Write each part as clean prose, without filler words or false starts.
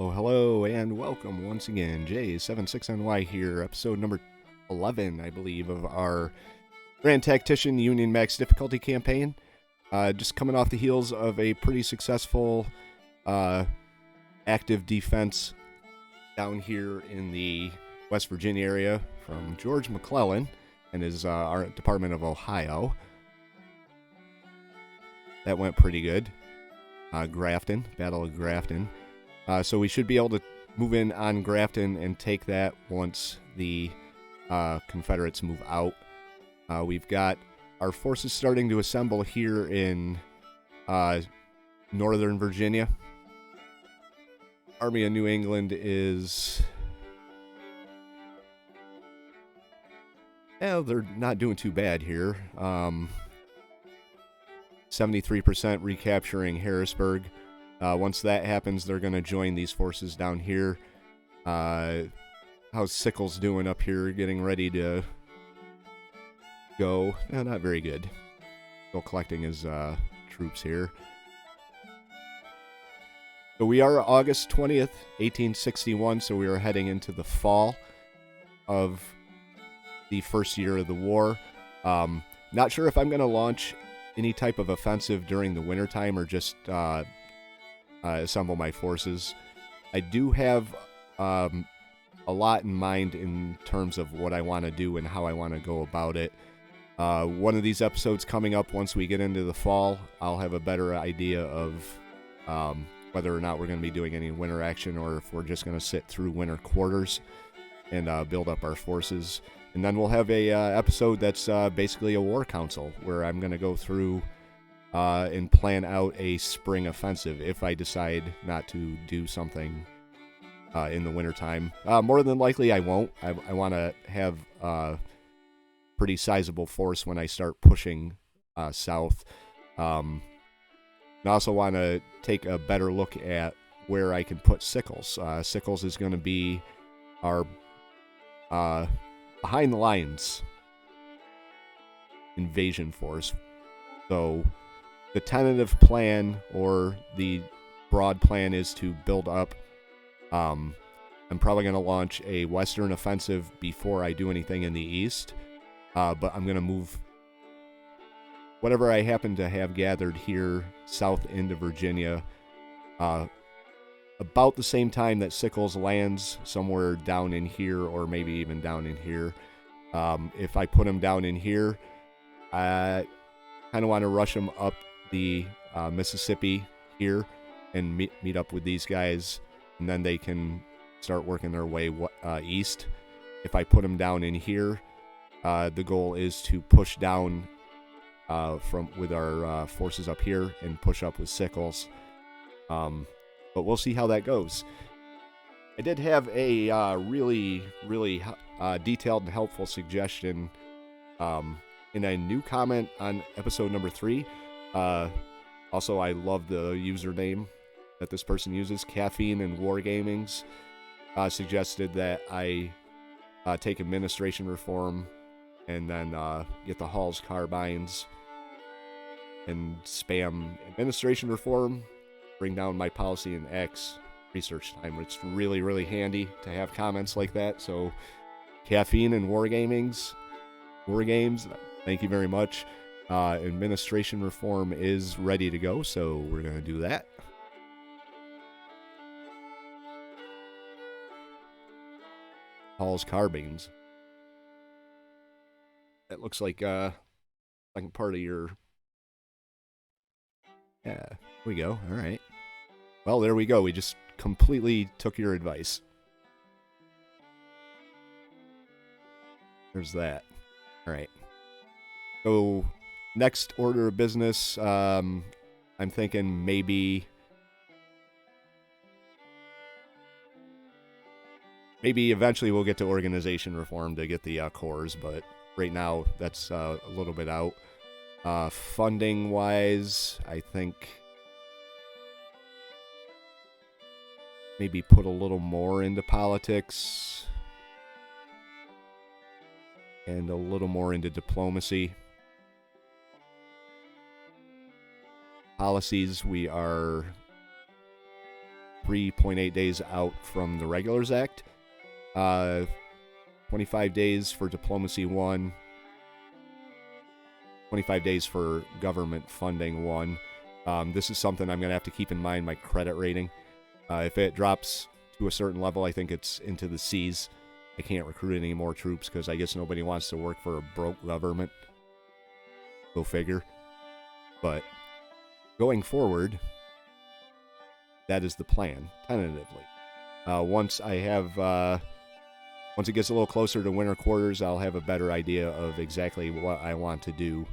Hello, and welcome once again. J76NY here, episode number 11, I believe, of our Grand Tactician Union Max difficulty campaign. Just coming off the heels of a pretty successful active defense down here in the West Virginia area from George McClellan and his our Department of Ohio. That went pretty good. Grafton, Battle of Grafton. So we should be able to move in on Grafton and take that once the Confederates move out. We've got our forces starting to assemble here in Northern Virginia. Army of New England is... Well, they're not doing too bad here. 73% recapturing Harrisburg. Once that happens, they're going to join these forces down here. How's Sickles doing up here, getting ready to go? Not very good. Still collecting his troops here. So we are August 20th, 1861, so we are heading into the fall of the first year of the war. Not sure if I'm going to launch any type of offensive during the wintertime or just... assemble my forces. I do have a lot in mind in terms of what I want to do and how I want to go about it. One of these episodes coming up once we get into the fall, I'll have a better idea of whether or not we're going to be doing any winter action or if we're just going to sit through winter quarters and build up our forces. And then we'll have a episode that's basically a war council where I'm going to go through and plan out a spring offensive if I decide not to do something in the wintertime. More than likely, I won't. I want to have a pretty sizable force when I start pushing south. I also want to take a better look at where I can put Sickles. Sickles is going to be our behind the lines invasion force. So... the tentative plan, or the broad plan, is to build up. I'm probably going to launch a western offensive before I do anything in the east. But I'm going to move whatever I happen to have gathered here south into Virginia about the same time that Sickles lands somewhere down in here, or maybe even down in here. If I put him down in here, I kind of want to rush him up the Mississippi here and meet up with these guys, and then they can start working their way east. If I put them down in here, the goal is to push down with our forces up here and push up with Sickles. But we'll see how that goes. I did have a really detailed and helpful suggestion in a new comment on episode number 3. Also, I love the username that this person uses. Caffeine and Wargamings suggested that I take administration reform and then get the Hall's carbines and spam administration reform, bring down my policy in X research time. It's really handy to have comments like that. So Caffeine and Wargames, thank you very much. Administration reform is ready to go, so we're going to do that. Hall's carbines. That looks like second part of your... Yeah, there we go. All right. Well, there we go. We just completely took your advice. There's that. All right. So... next order of business, I'm thinking maybe eventually we'll get to organization reform to get the cores, but right now that's a little bit out. Funding-wise, I think maybe put a little more into politics and a little more into diplomacy. Policies, we are 3.8 days out from the Regulars Act. 25 days for Diplomacy 1. 25 days for Government Funding 1. This is something I'm going to have to keep in mind, my credit rating. If it drops to a certain level, I think it's into the C's. I can't recruit any more troops because I guess nobody wants to work for a broke government. Go figure. But going forward, that is the plan, tentatively. Once it gets a little closer to winter quarters, I'll have a better idea of exactly what I want to do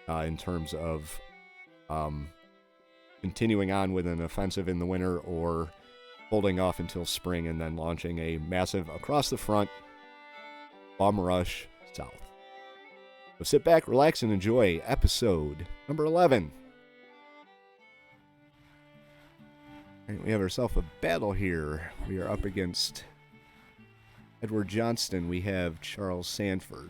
in terms of continuing on with an offensive in the winter or holding off until spring and then launching a massive across-the-front bomb rush south. So sit back, relax, and enjoy episode number 11. All right, we have ourselves a battle here. We are up against Edward Johnston. We have Charles Sandford.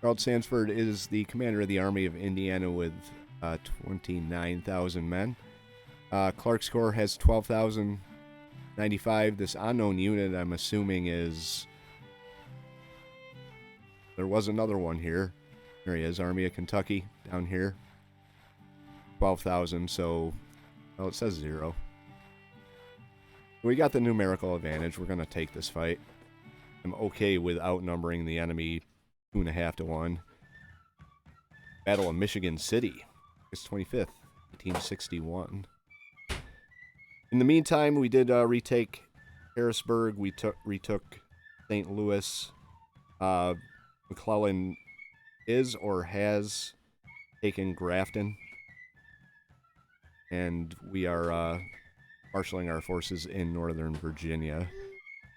Charles Sandford is the commander of the Army of Indiana with 29,000 men. Clarks Corp has 12,095. This unknown unit, I'm assuming, is... There was another one here. There he is, Army of Kentucky, down here. 12,000, so... Well, it says 0. We got the numerical advantage. We're going to take this fight. I'm okay with outnumbering the enemy 2.5 to 1. Battle of Michigan City. August 25th, 1861. In the meantime, we did retake Harrisburg. We retook St. Louis. McClellan is or has taken Grafton. And we are marshaling our forces in Northern Virginia.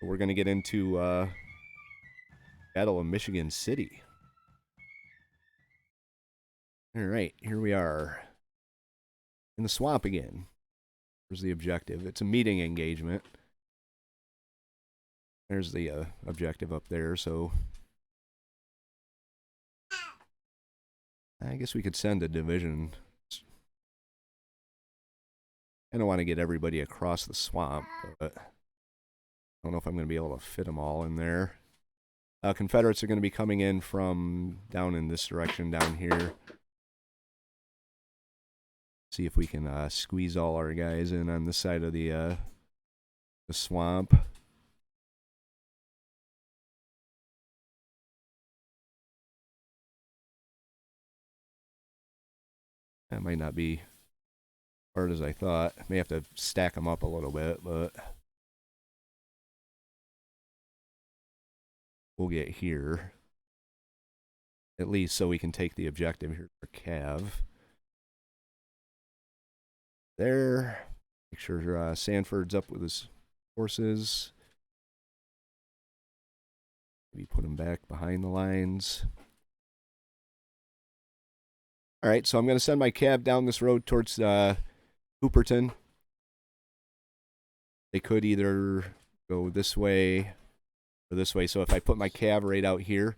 We're going to get into Battle of Michigan City. All right, here we are in the swamp again. There's the objective. It's a meeting engagement. There's the objective up there, so I guess we could send a division. I don't want to get everybody across the swamp, but I don't know if I'm going to be able to fit them all in there. Confederates are going to be coming in from down in this direction down here. See if we can squeeze all our guys in on this side of the swamp. That might not be hard as I thought. May have to stack them up a little bit, but we'll get here. At least so we can take the objective here for Cav. There. Make sure Sanford's up with his forces. Maybe put him back behind the lines. All right, so I'm going to send my Cav down this road towards Hooperton. They could either go this way or this way. So if I put my Cav right out here.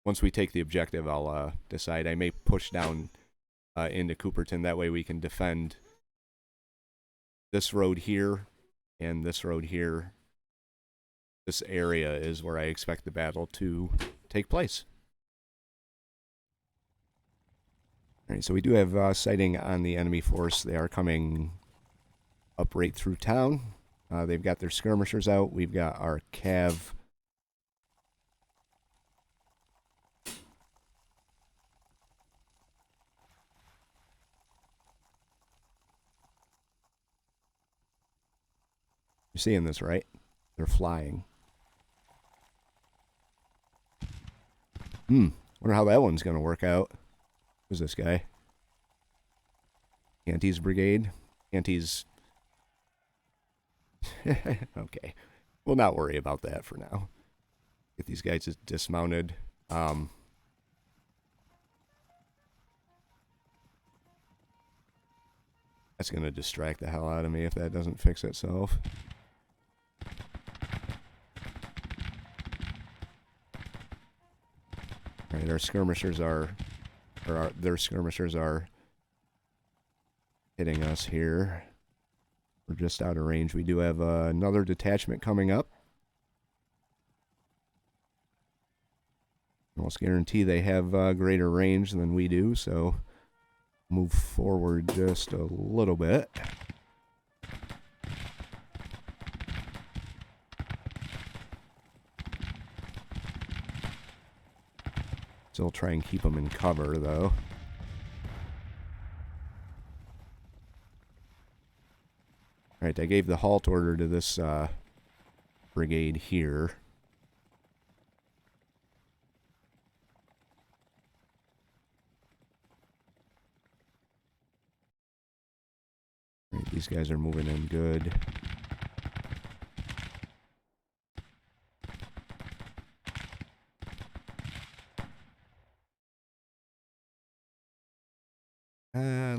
Once we take the objective, I'll decide. I may push down into Cooperton. That way we can defend this road here and this road here. This area is where I expect the battle to take place. All right, so we do have sighting on the enemy force. They are coming up right through town. They've got their skirmishers out. We've got our Cav. You're seeing this, right? They're flying. Wonder how that one's going to work out. Who's this guy? Canty's brigade. Canty's... Okay. We'll not worry about that for now. Get these guys just dismounted. That's going to distract the hell out of me if that doesn't fix itself. Alright, our skirmishers are or their skirmishers are hitting us here. We're just out of range. We do have another detachment coming up. Almost guarantee they have greater range than we do, so move forward just a little bit. Still try and keep them in cover, though. Alright, I gave the halt order to this brigade here. Right, these guys are moving in good.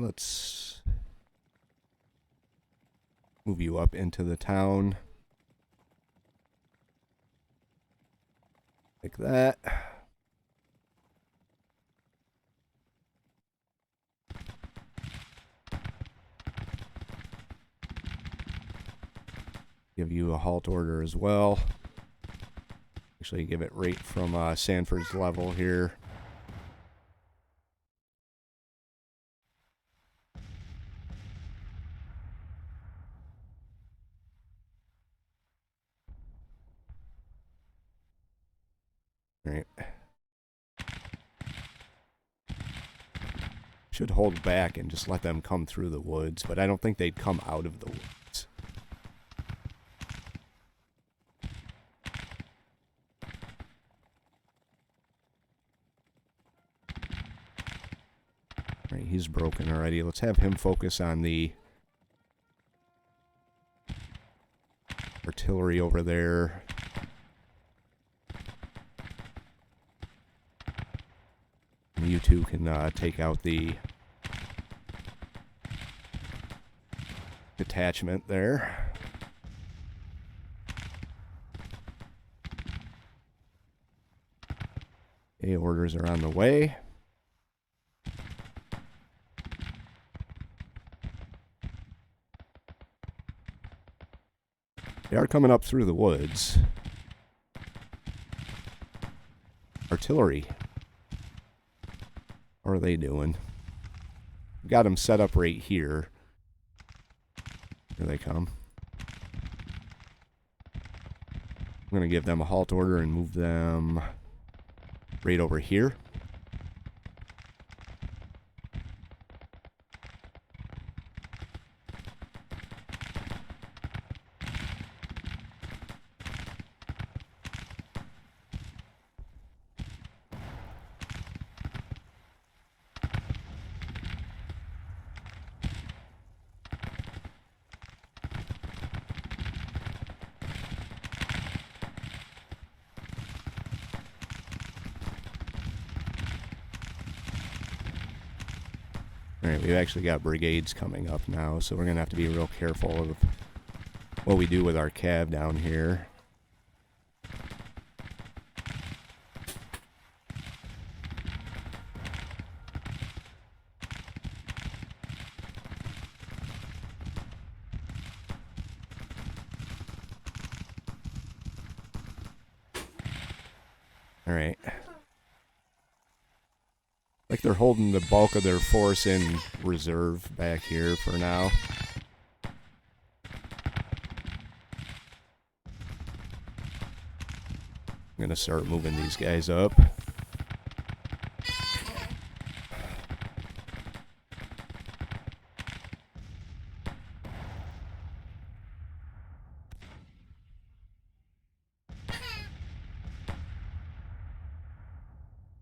Let's move you up into the town. Like that. Give you a halt order as well. Actually, give it right from Sandford's level here. Right. Should hold back and just let them come through the woods, but I don't think they'd come out of the woods. Right, he's broken already. Let's have him focus on the artillery over there. You two can take out the detachment there. Okay, orders are on the way. They are coming up through the woods. Artillery. What are they doing? Got them set up right here. Here they come. I'm going to give them a halt order and move them right over here. Alright, we've actually got brigades coming up now, so we're going to have to be real careful of what we do with our cav down here. Alright. Like they're holding the bulk of their force in reserve back here for now. I'm gonna start moving these guys up.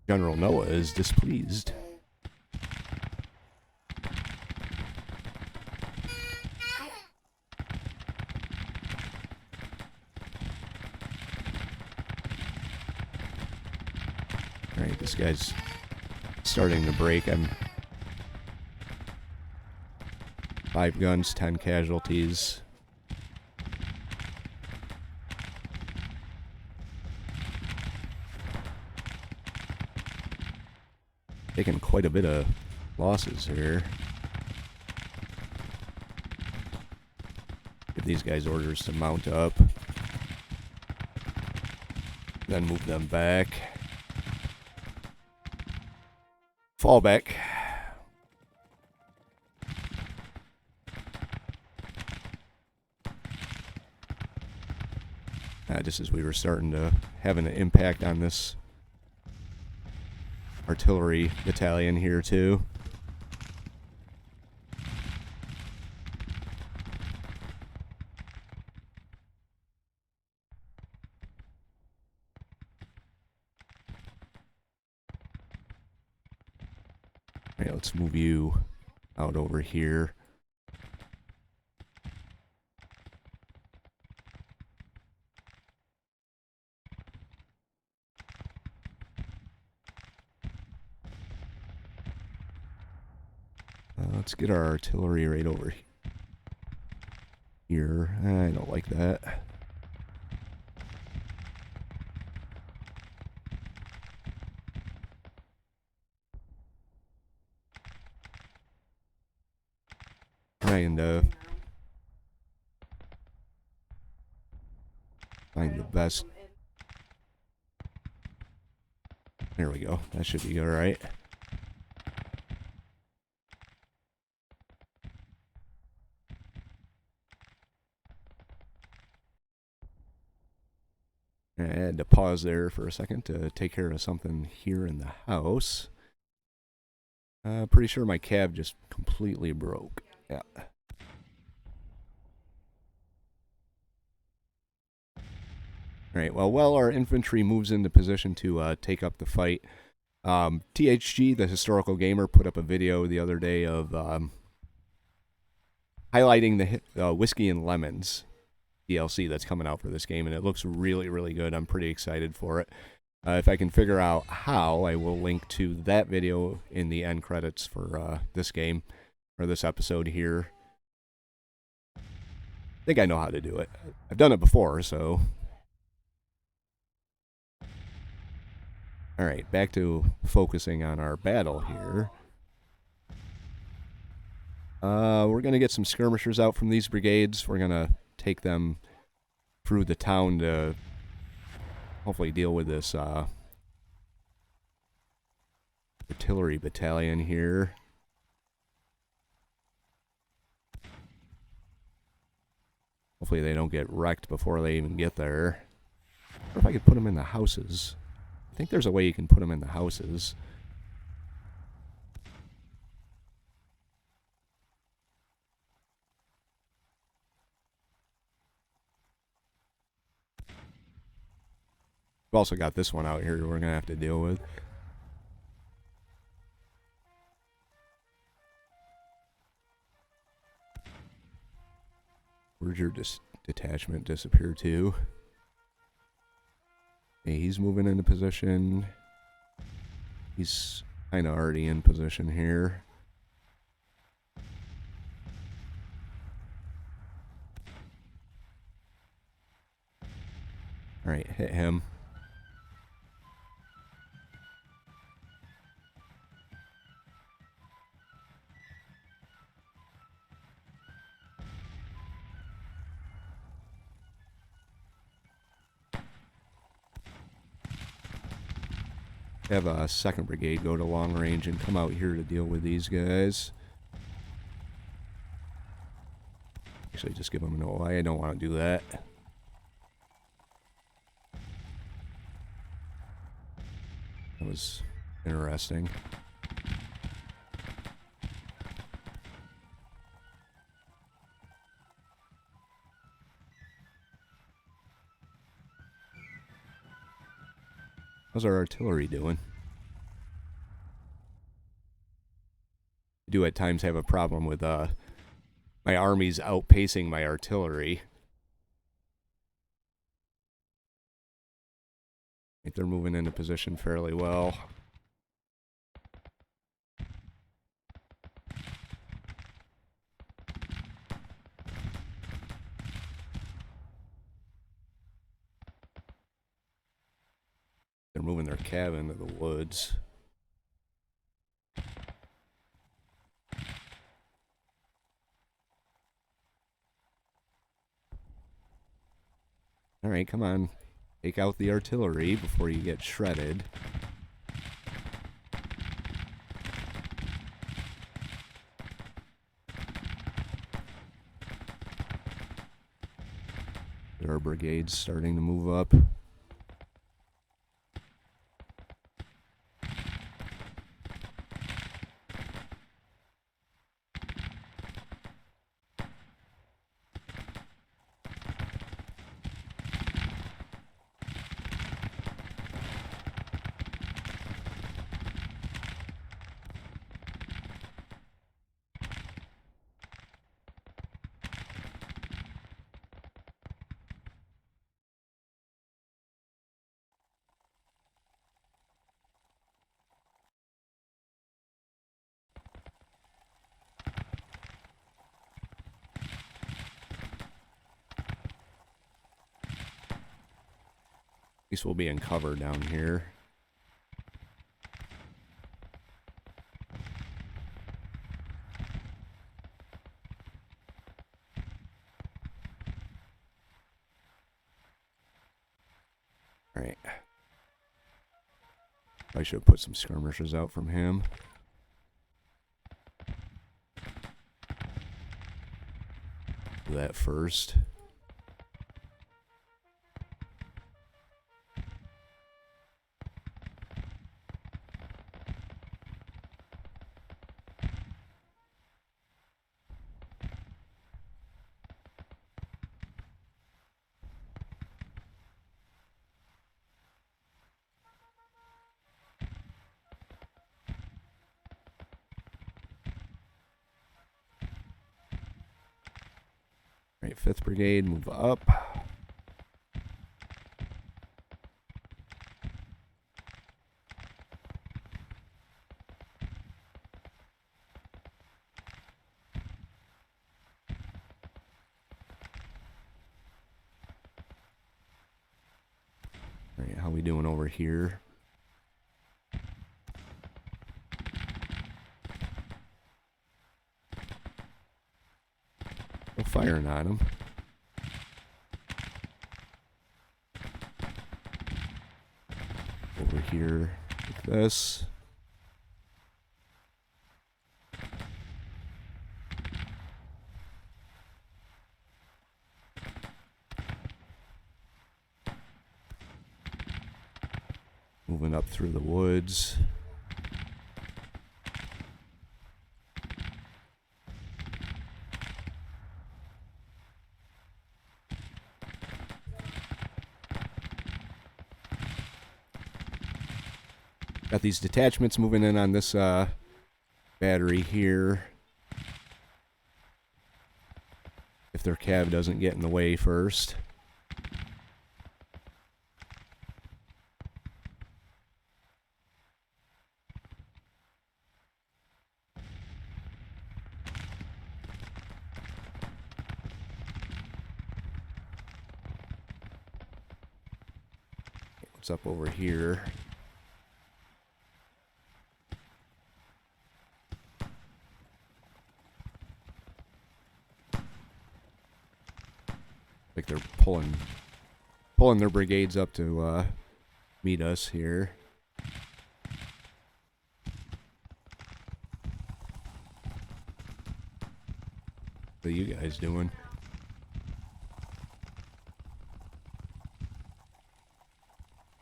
General Noah is displeased. Alright, this guy's starting to break. I'm 5 guns, 10 casualties. Taking quite a bit of losses here. Give these guys orders to mount up. Then move them back. Fall back. Just as we were starting to have an impact on this artillery battalion here too. Alright, let's move you out over here. Let's get our artillery right over here. I don't like that. Trying to find the best. There we go. That should be alright. I had to pause there for a second to take care of something here in the house. Pretty sure my cab just completely broke. Yeah. Alright, well, while our infantry moves into position to take up the fight, THG, the historical gamer, put up a video the other day of highlighting the Whiskey and Lemons DLC that's coming out for this game, and it looks really, really good. I'm pretty excited for it. If I can figure out how, I will link to that video in the end credits for this game, or this episode here. I think I know how to do it. I've done it before, so... Alright, back to focusing on our battle here. We're going to get some skirmishers out from these brigades. We're going to take them through the town to hopefully deal with this artillery battalion here. Hopefully they don't get wrecked before they even get there. Or if I could put them in the houses. I think there's a way you can put them in the houses. We've also got this one out here we're going to have to deal with. Where'd your detachment disappear to? Okay, he's moving into position. He's kind of already in position here. Alright, hit him. Have a 2nd Brigade go to long range and come out here to deal with these guys. Actually, just give them an OI. I don't want to do that. That was interesting. How's our artillery doing? I do at times have a problem with my armies outpacing my artillery. I think they're moving into position fairly well. They're moving their cab into the woods. Alright, come on. Take out the artillery before you get shredded. Our brigade's starting to move up. At least we'll be in cover down here. Alright. I should have put some skirmishers out from him. Do that first. Right, 5th Brigade, move up. Alright, how we doing over here? We're firing on him. Over here, like this. Moving up through the woods. Got these detachments moving in on this battery here. If their cav doesn't get in the way first. What's up over here? Like they're pulling their brigades up to meet us here. What are you guys doing?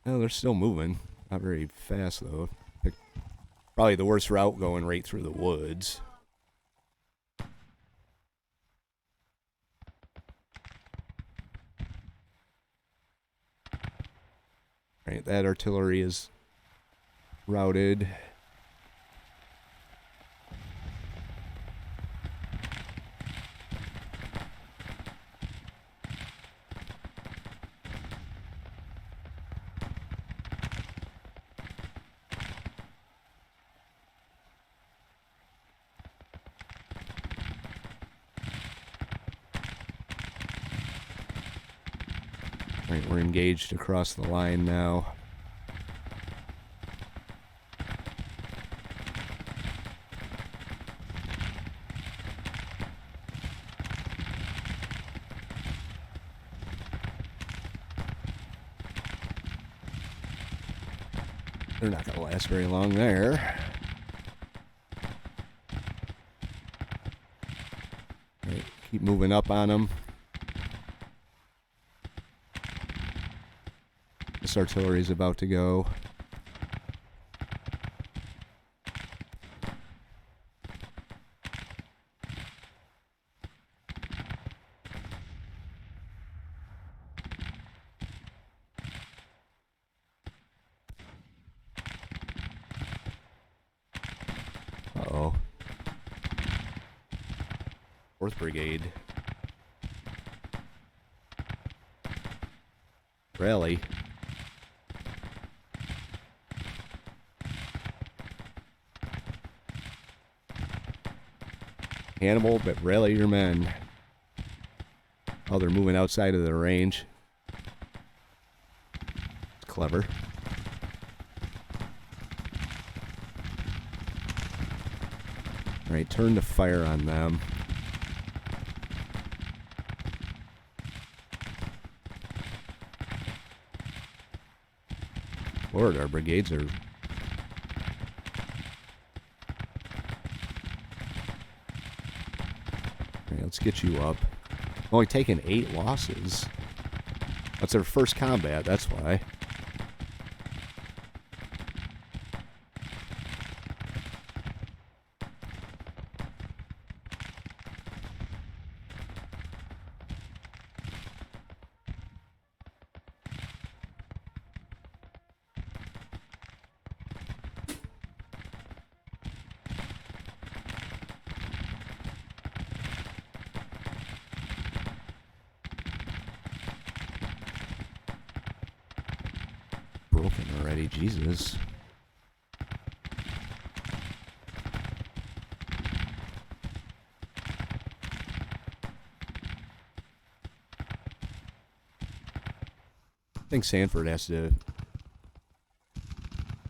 Oh, they're still moving. Not very fast though. Probably the worst route going right through the woods. Right, that artillery is routed. Right, we're engaged across the line now. They're not going to last very long there. Right, keep moving up on them. This artillery is about to go. Uh-oh. 4th Brigade. Rally. Hannibal, but rally your men. Oh, they're moving outside of the range. It's clever. Alright, turn to fire on them. Lord, our brigades are... Alright, let's get you up. Only taking 8 losses. That's their first combat, that's why. Broken already, Jesus. I think Sandford has to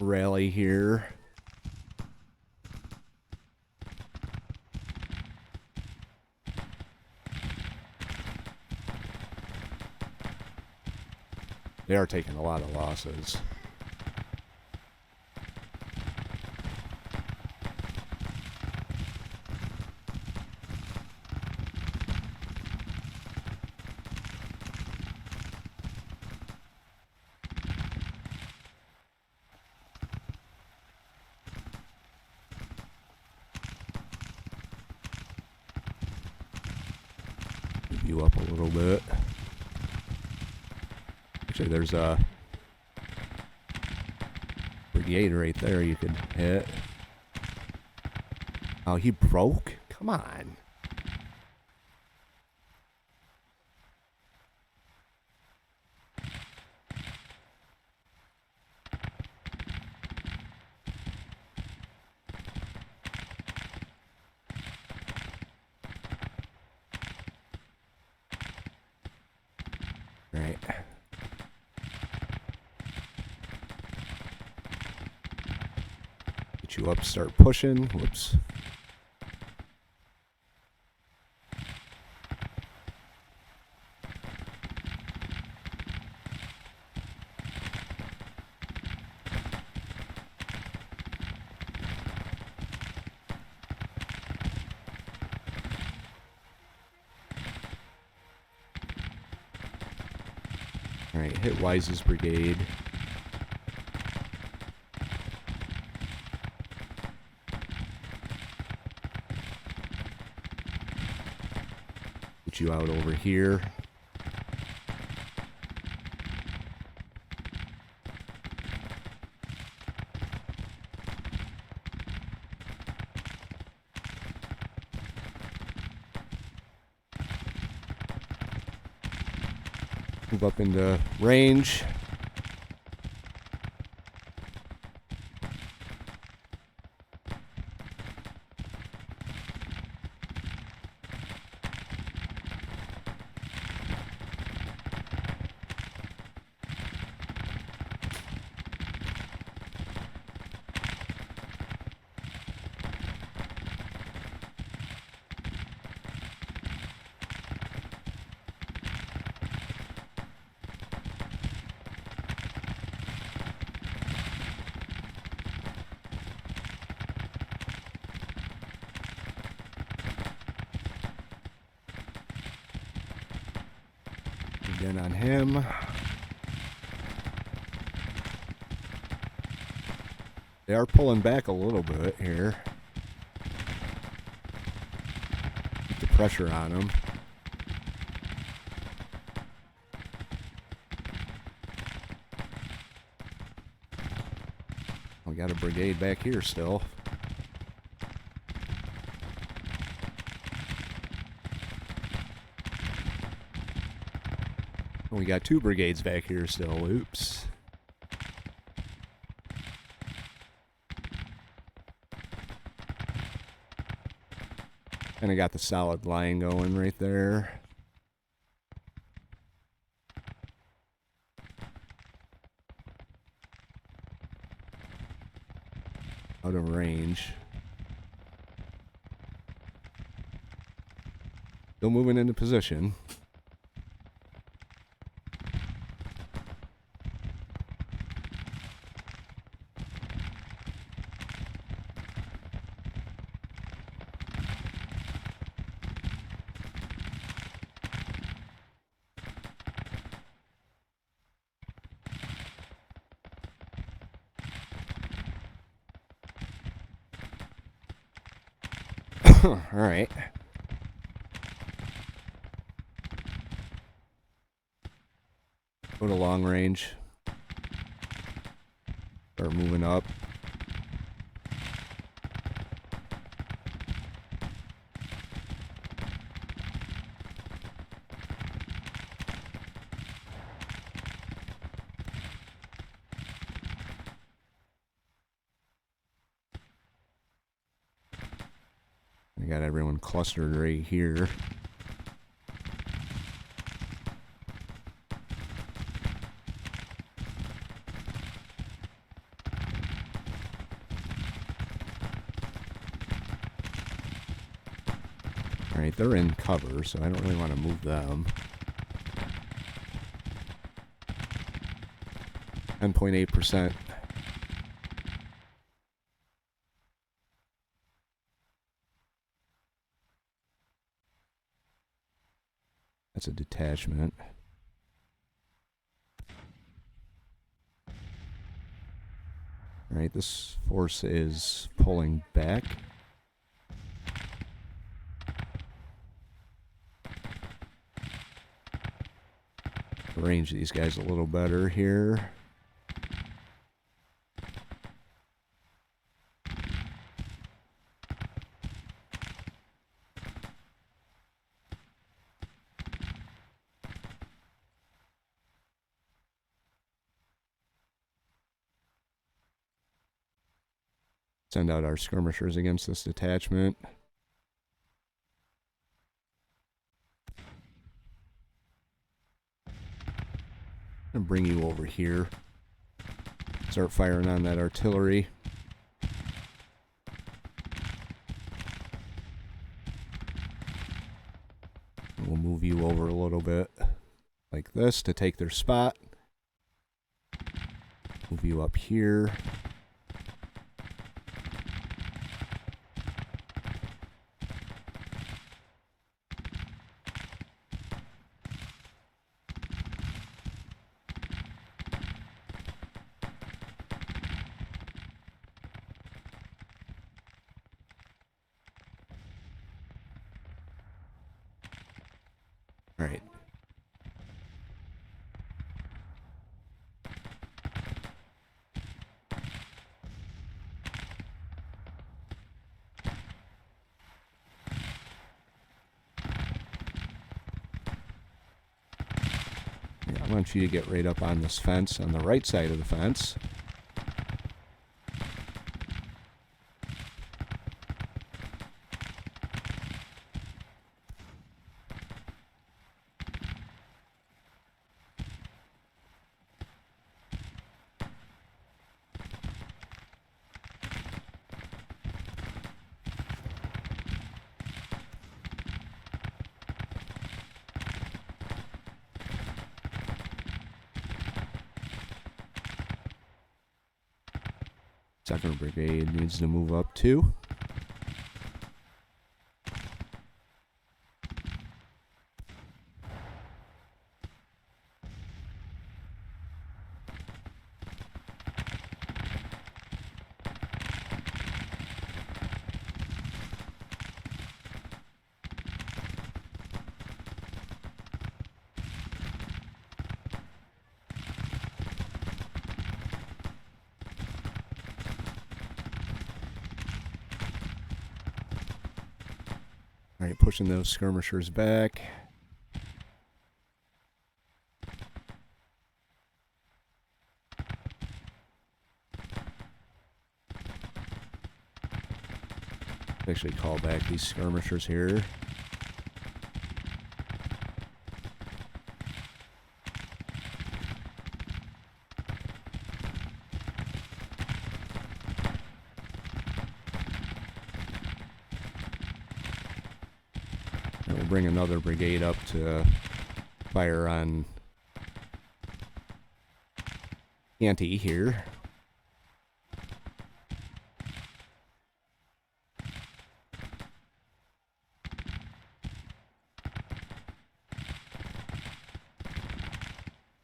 rally here. They are taking a lot of losses. Move you up a little bit. Actually, there's a brigade right there you could hit. Oh, he broke? Come on. All right. Get you up, start pushing. Whoops. All right, hit Wise's brigade. Get you out over here. Move up into range. Again on him. They are pulling back a little bit here. Keep the pressure on them. We got a brigade back here still. We got 2 brigades back here still. Oops. And I got the solid line going right there. Out of range. Still moving into position. All right. Go to long range. Start moving up. I got everyone clustered right here. Alright, they're in cover, so I don't really want to move them. 10.8%. That's a detachment. Alright, this force is pulling back. Arrange these guys a little better here. Send out our skirmishers against this detachment. And bring you over here. Start firing on that artillery. We'll move you over a little bit like this to take their spot. Move you up here. All right. Yeah, I want you to get right up on this fence, on the right side of the fence. Second brigade needs to move up too. Alright, pushing those skirmishers back. Actually call back these skirmishers here. And we'll bring another brigade up to fire on Ante here.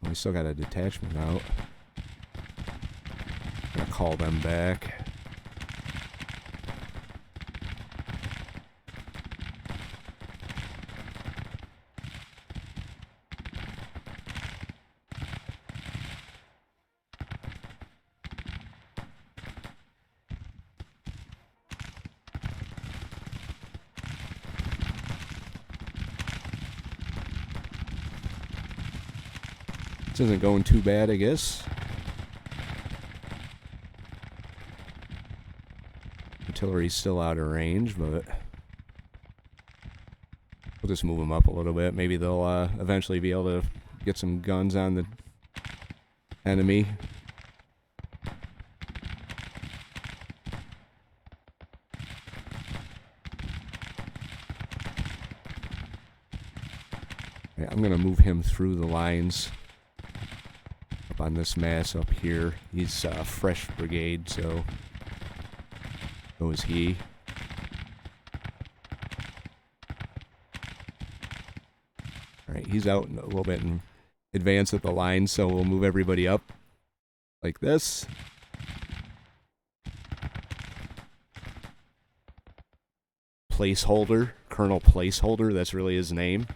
We still got a detachment out. Gonna call them back. This isn't going too bad, I guess. Artillery's still out of range, but we'll just move them up a little bit. Maybe they'll eventually be able to get some guns on the enemy. Yeah, I'm gonna move him through the lines. On this mass up here. He's a fresh brigade, so is he. Alright, he's out a little bit in advance of the line, so we'll move everybody up like this. Placeholder, Colonel Placeholder, that's really his name.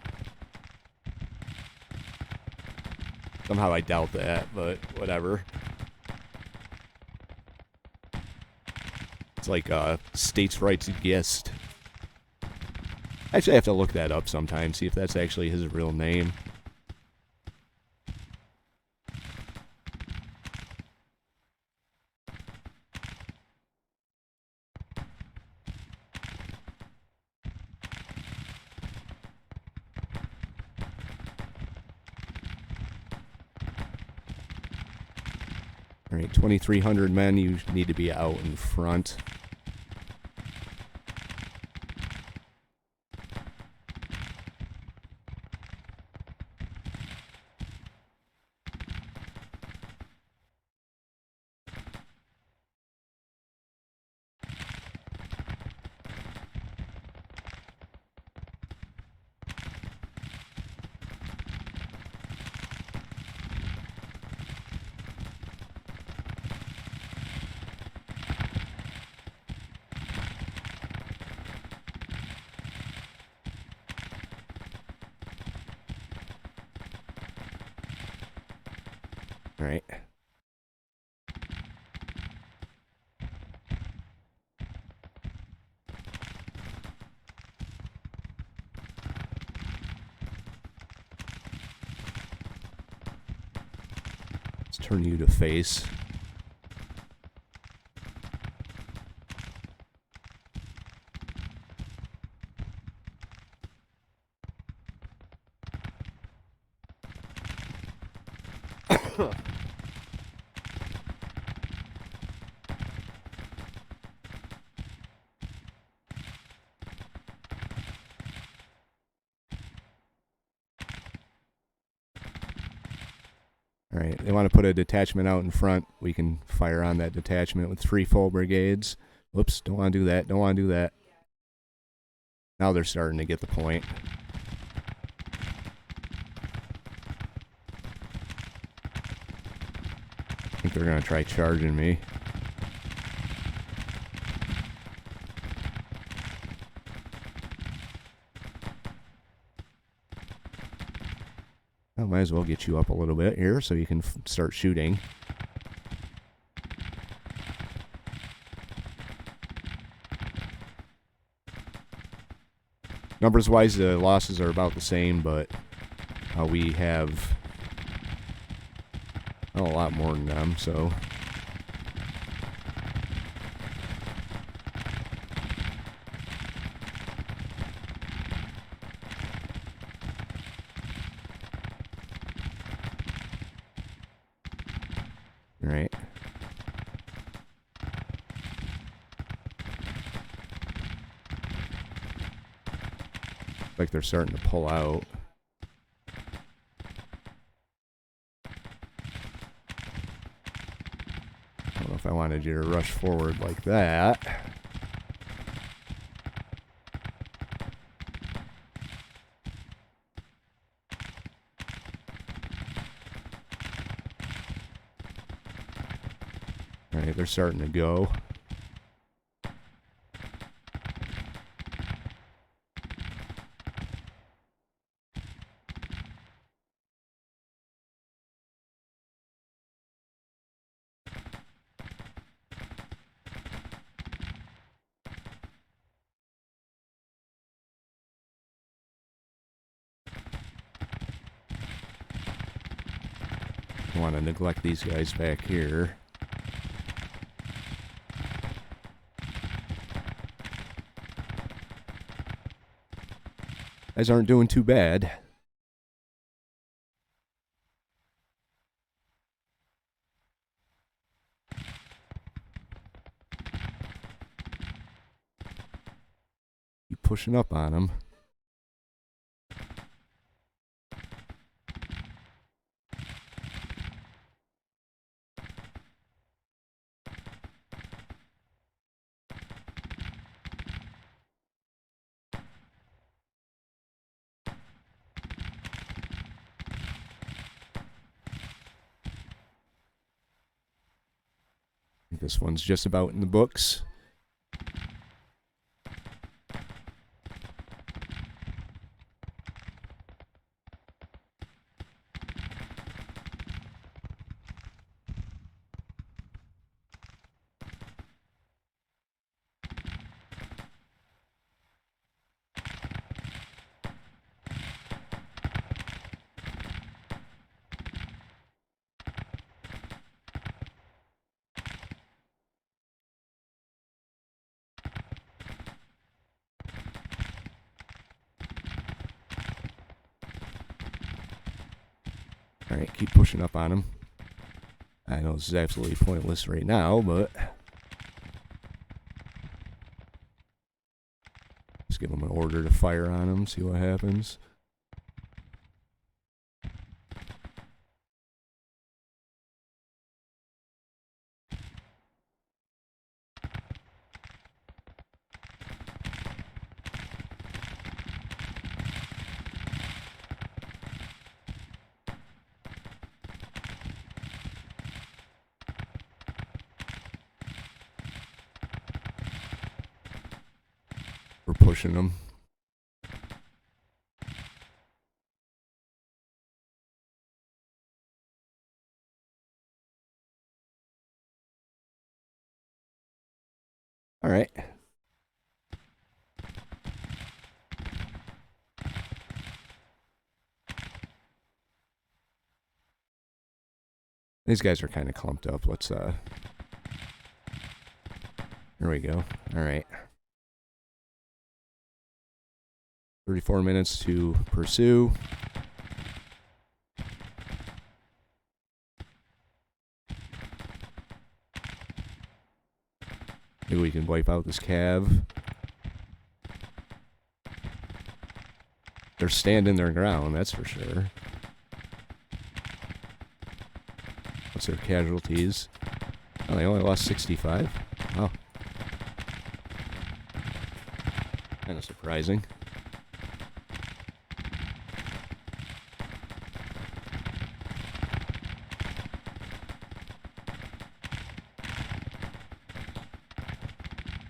Somehow I doubt that, but whatever. It's like a states' rights guest. Actually, I have to look that up sometime, see if that's actually his real name. Alright, 2,300 men, you need to be out in front. Alright. Let's turn you to face. Alright, they want to put a detachment out in front. We can fire on that detachment with 3 full brigades. Whoops, don't want to do that, don't want to do that. Now they're starting to get the point. I think they're going to try charging me. I might as well get you up a little bit here so you can start shooting. Numbers-wise, the losses are about the same, but we have a lot more than them, so... Alright. Like they're starting to pull out. I don't know if I wanted you to rush forward like that. Alright, they're starting to go. I want to neglect these guys back here. Guys aren't doing too bad. Keep pushing up on them. This one's just about in the books. Alright, keep pushing up on him. I know this is absolutely pointless right now, but... Just give him an order to fire on him, see what happens. We're pushing them. All right. These guys are kind of clumped up. Let's, here we go. All right. 34 minutes to pursue. Maybe we can wipe out this cav. They're standing their ground, that's for sure. What's their casualties? Oh, they only lost 65. Wow. Kind of surprising.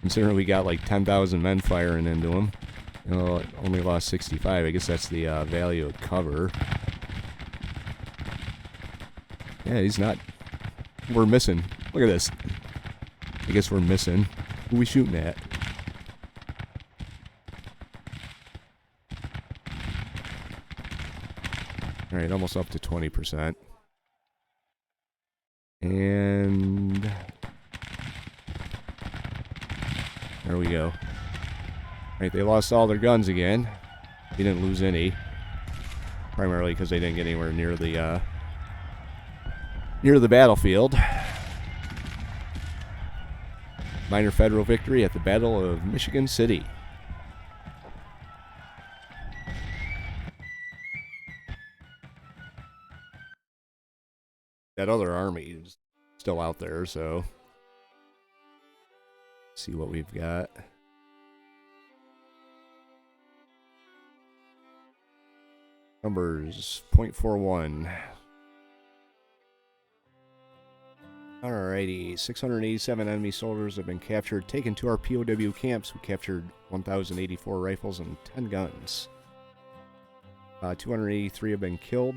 Considering we got like 10,000 men firing into him, you know, only lost 65. I guess that's the value of cover. Yeah, he's not. We're missing. Look at this. I guess we're missing. Who are we shooting at? All right, almost up to 20%. And there we go. All right, they lost all their guns again. They didn't lose any, primarily because they didn't get anywhere near the battlefield. Minor federal victory at the Battle of Michigan City. That other army is still out there, so let's see what we've got. Numbers 0.41. Alrighty, 687 enemy soldiers have been captured, taken to our POW camps. We captured 1,084 rifles and 10 guns. 283 have been killed.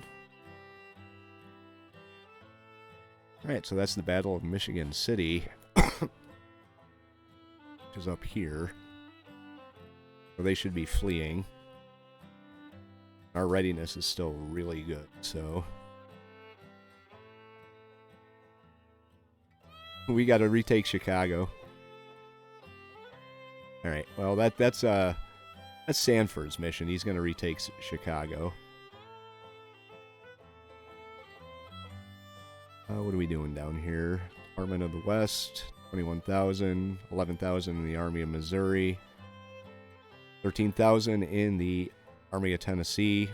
Alright, so that's the Battle of Michigan City, which is up here. So they should be fleeing. Our readiness is still really good, so we got to retake Chicago. All right. Well, that's Sandford's mission. He's going to retake Chicago. What are we doing down here? Department of the West, 21,000, 11,000 in the Army of Missouri, 13,000 in the Army of Tennessee.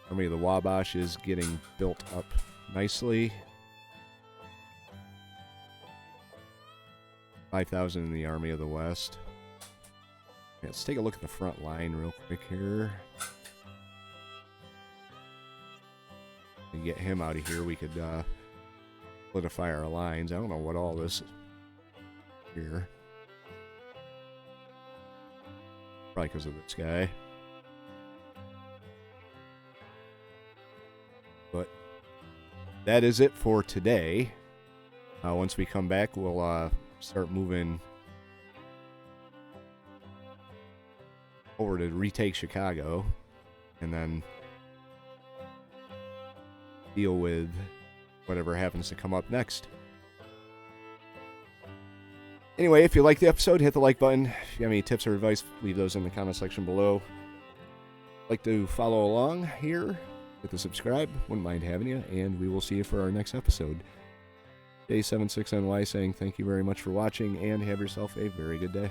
Army of the Wabash is getting built up nicely. 5,000 in the Army of the West. Okay, let's take a look at the front line real quick here. And get him out of here. We could solidify our lines. I don't know what all this is here. Probably because of this guy. But that is it for today. Once we come back, we'll start moving over to retake Chicago and then deal with whatever happens to come up next. Anyway, if you liked the episode, hit the like button. If you have any tips or advice, leave those in the comment section below. Like to follow along here, hit the subscribe, wouldn't mind having you, and we will see you for our next episode. Day76NY saying thank you very much for watching, and have yourself a very good day.